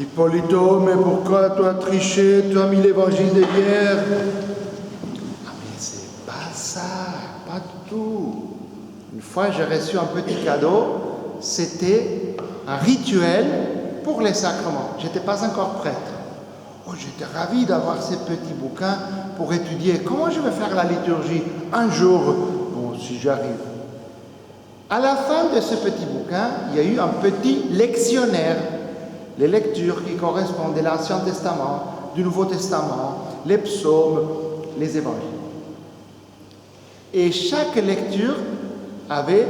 Hippolyto, mais pourquoi tu as triché? Tu as mis l'évangile de hier. Ah, mais c'est pas ça, pas du tout. Une fois, j'ai reçu un petit cadeau. C'était un rituel pour les sacrements. Je n'étais pas encore prêtre. Oh, j'étais ravi d'avoir ces petits bouquins pour étudier comment je vais faire la liturgie un jour. Bon, si j'arrive. À la fin de ce petit bouquin, il y a eu un petit lectionnaire. Les lectures qui correspondent de l'Ancien Testament, du Nouveau Testament, les psaumes, les évangiles. Et chaque lecture avait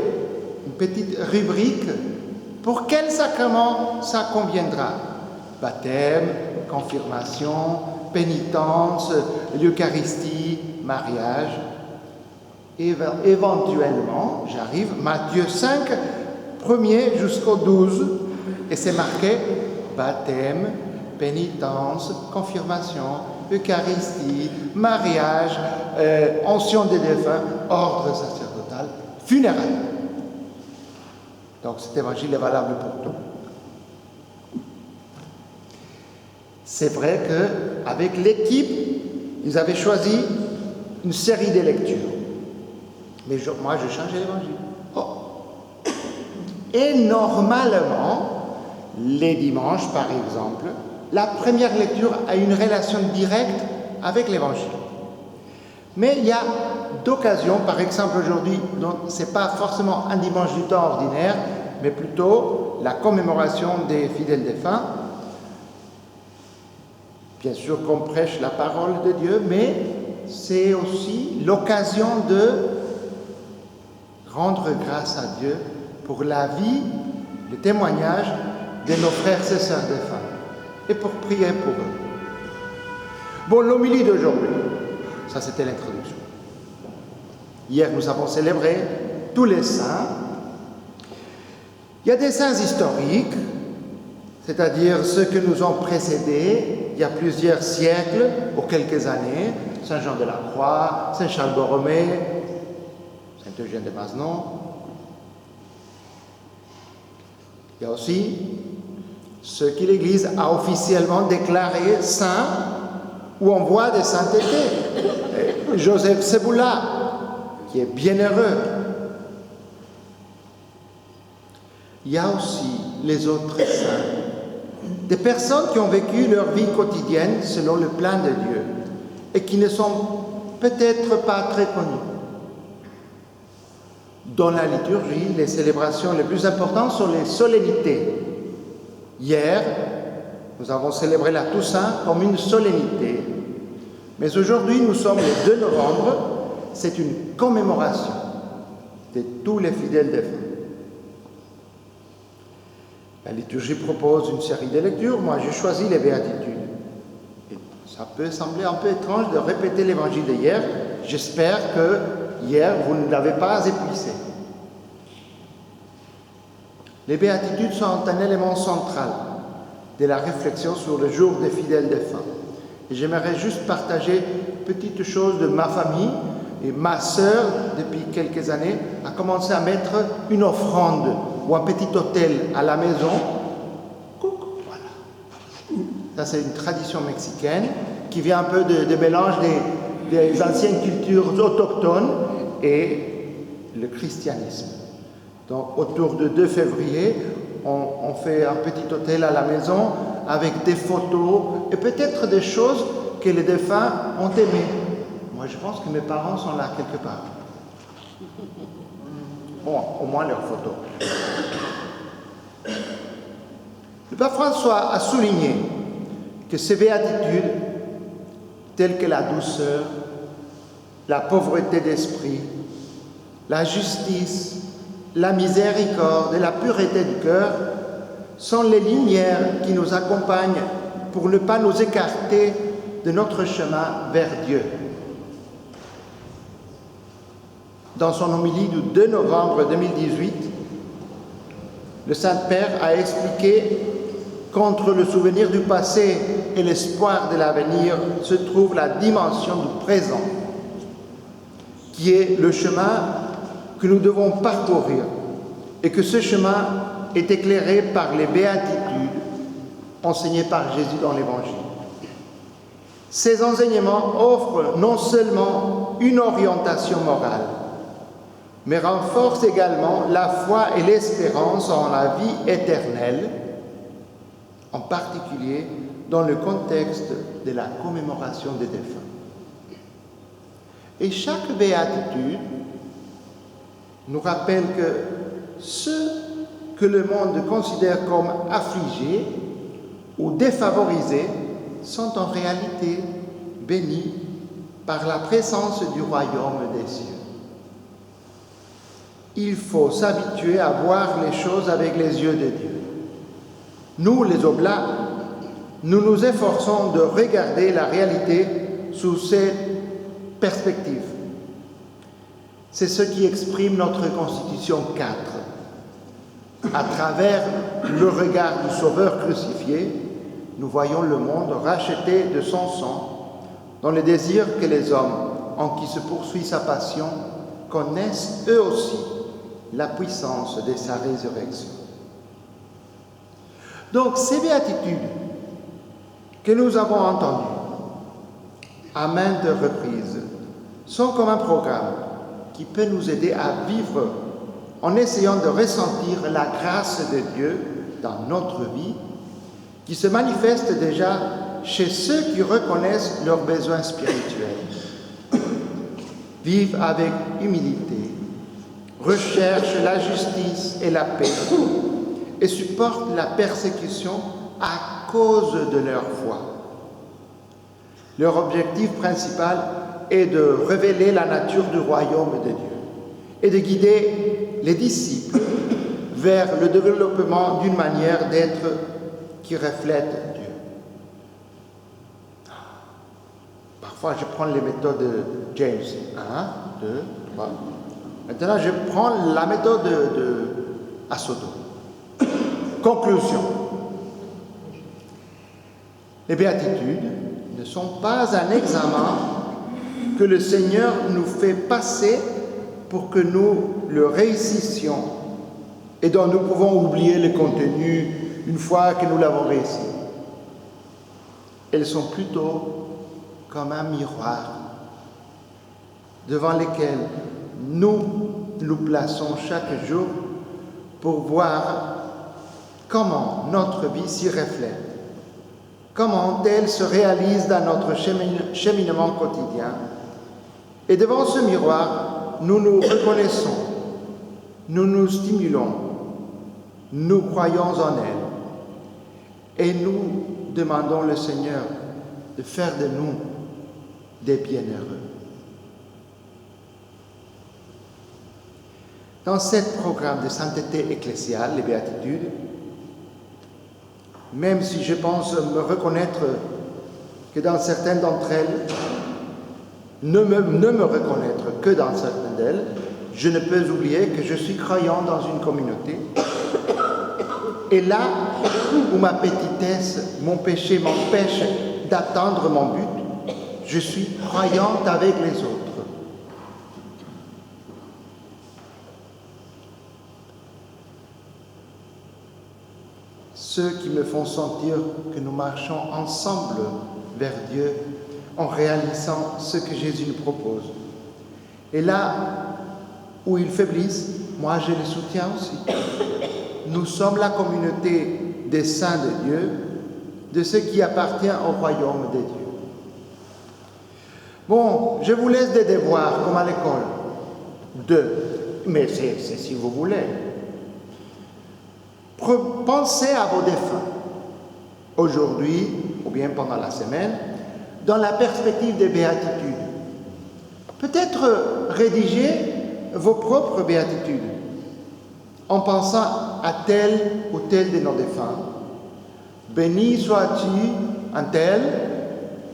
une petite rubrique pour quel sacrement ça conviendra. Baptême, confirmation, pénitence, l'Eucharistie, mariage. Et éventuellement, j'arrive, Matthieu 5, 1er jusqu'au 12, et c'est marqué baptême, pénitence, confirmation, Eucharistie, mariage, onction des défunts, ordre sacerdotal, funérailles. Donc cet évangile est valable pour tout. C'est vrai qu'avec l'équipe, ils avaient choisi une série de lectures. Mais moi, je changeais l'évangile. Oh. Et normalement, les dimanches, par exemple, la première lecture a une relation directe avec l'évangile. Mais il y a d'occasions, par exemple aujourd'hui, ce n'est pas forcément un dimanche du temps ordinaire, mais plutôt la commémoration des fidèles défunts. Bien sûr qu'on prêche la parole de Dieu, mais c'est aussi l'occasion de rendre grâce à Dieu pour la vie, le témoignage de nos frères et sœurs défunts, et pour prier pour eux. Bon, l'homélie d'aujourd'hui, ça c'était l'introduction. Hier, nous avons célébré tous les saints. Il y a des saints historiques, c'est-à-dire ceux que nous ont précédés il y a plusieurs siècles ou quelques années, Saint Jean de la Croix, Saint Charles Borromée, Saint Eugène de Masnon. Il y a aussi ceux que l'Église a officiellement déclarés saints ou en voie de sainteté. Joseph Seboula, qui est bienheureux. Il y a aussi les autres saints, des personnes qui ont vécu leur vie quotidienne selon le plan de Dieu et qui ne sont peut-être pas très connus. Dans la liturgie, les célébrations les plus importantes sont les solennités. Hier, nous avons célébré la Toussaint comme une solennité. Mais aujourd'hui, nous sommes le 2 novembre, c'est une commémoration de tous les fidèles défunts. La liturgie propose une série de lectures. Moi, j'ai choisi les béatitudes. Et ça peut sembler un peu étrange de répéter l'évangile d'hier. J'espère que hier, vous ne l'avez pas épuisé. Les béatitudes sont un élément central de la réflexion sur le jour des fidèles défunts. Et j'aimerais juste partager une petite chose de ma famille. Et ma sœur, depuis quelques années, a commencé à mettre une offrande ou un petit autel à la maison. Voilà. Ça, c'est une tradition mexicaine qui vient un peu de mélange des anciennes cultures autochtones et le christianisme. Donc, autour de 2 février, on fait un petit autel à la maison avec des photos et peut-être des choses que les défunts ont aimées. Moi, je pense que mes parents sont là quelque part. Bon, au moins leurs photos. Le pape François a souligné que ces béatitudes, telles que la douceur, la pauvreté d'esprit, la justice, la miséricorde et la pureté du cœur, sont les lumières qui nous accompagnent pour ne pas nous écarter de notre chemin vers Dieu. Dans son homélie du 2 novembre 2018, le Saint-Père a expliqué qu'entre le souvenir du passé et l'espoir de l'avenir se trouve la dimension du présent, qui est le chemin que nous devons parcourir, et que ce chemin est éclairé par les béatitudes enseignés par Jésus dans l'Évangile. Ces enseignements offrent non seulement une orientation morale, mais renforcent également la foi et l'espérance en la vie éternelle, en particulier dans le contexte de la commémoration des défunts. Et chaque béatitude nous rappelle que ceux que le monde considère comme affligés ou défavorisés sont en réalité bénis par la présence du royaume des cieux. Il faut s'habituer à voir les choses avec les yeux de Dieu. Nous, les Oblats, nous nous efforçons de regarder la réalité sous cette perspective. C'est ce qui exprime notre Constitution 4. À travers le regard du Sauveur crucifié, nous voyons le monde racheté de son sang, dans le désir que les hommes, en qui se poursuit sa passion, connaissent eux aussi la puissance de sa résurrection. Donc, ces béatitudes que nous avons entendues à maintes reprises sont comme un programme qui peut nous aider à vivre en essayant de ressentir la grâce de Dieu dans notre vie, qui se manifeste déjà chez ceux qui reconnaissent leurs besoins spirituels, vivent avec humilité, recherchent la justice et la paix et supportent la persécution à cause de leur foi. Leur objectif principal est de révéler la nature du royaume de Dieu et de guider les disciples vers le développement d'une manière d'être qui reflète Dieu. Parfois, je prends les méthodes de James. 1, 2, 3. Maintenant, je prends la méthode de Asoto. Conclusion. Les béatitudes ne sont pas un examen que le Seigneur nous fait passer pour que nous le réussissions et dont nous pouvons oublier le contenu une fois que nous l'avons réussi. Elles sont plutôt comme un miroir devant lequel nous nous plaçons chaque jour pour voir comment notre vie s'y reflète, comment elle se réalise dans notre cheminement quotidien. Et devant ce miroir, nous nous reconnaissons, nous nous stimulons, nous croyons en elle et nous demandons au Seigneur de faire de nous des bienheureux. Dans ce programme de sainteté ecclésiale, les béatitudes, même si je pense me reconnaître que dans certaines d'entre elles, ne me reconnaître que dans certaines d'elles, je ne peux oublier que je suis croyant dans une communauté. Et là où ma petitesse, mon péché m'empêche d'atteindre mon but, je suis croyante avec les autres. Ceux qui me font sentir que nous marchons ensemble vers Dieu en réalisant ce que Jésus nous propose. Et là où ils faiblissent, moi je les soutiens aussi. Nous sommes la communauté des saints de Dieu, de ceux qui appartiennent au royaume de Dieu. Bon, je vous laisse des devoirs comme à l'école. 2, mais c'est si vous voulez. Pensez à vos défunts, aujourd'hui ou bien pendant la semaine, dans la perspective des béatitudes. Peut-être rédiger vos propres béatitudes en pensant à tel ou tel de nos défunts. Béni sois-tu un tel,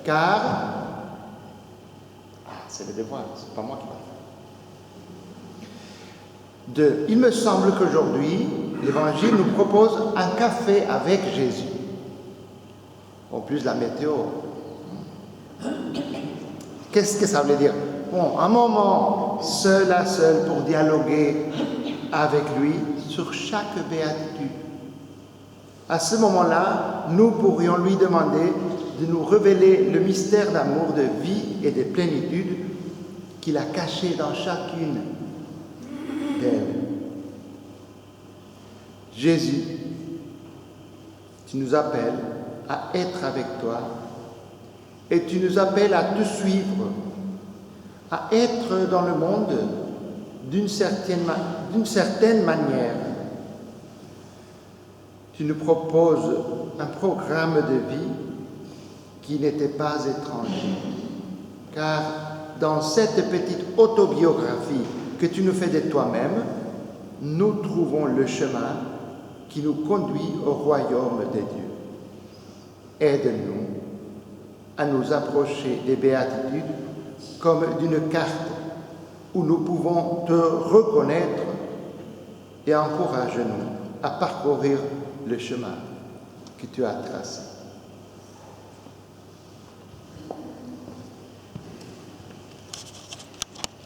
car... c'est le devoir, c'est pas moi qui va le faire. 2. Il me semble qu'aujourd'hui, l'Évangile nous propose un café avec Jésus. En plus, la météo. Qu'est-ce que ça veut dire? Bon, un moment seul à seul pour dialoguer avec lui sur chaque béatitude. À ce moment-là, nous pourrions lui demander de nous révéler le mystère d'amour, de vie et de plénitude qu'il a caché dans chacune d'elles. Jésus, tu nous appelles à être avec toi et tu nous appelles à te suivre, à être dans le monde d'une certaine manière. Tu nous proposes un programme de vie qui n'était pas étranger, car dans cette petite autobiographie que tu nous fais de toi-même, nous trouvons le chemin qui nous conduit au royaume de Dieu. Aide-nous à nous approcher des béatitudes comme d'une carte où nous pouvons te reconnaître et encourage-nous à parcourir le chemin que tu as tracé.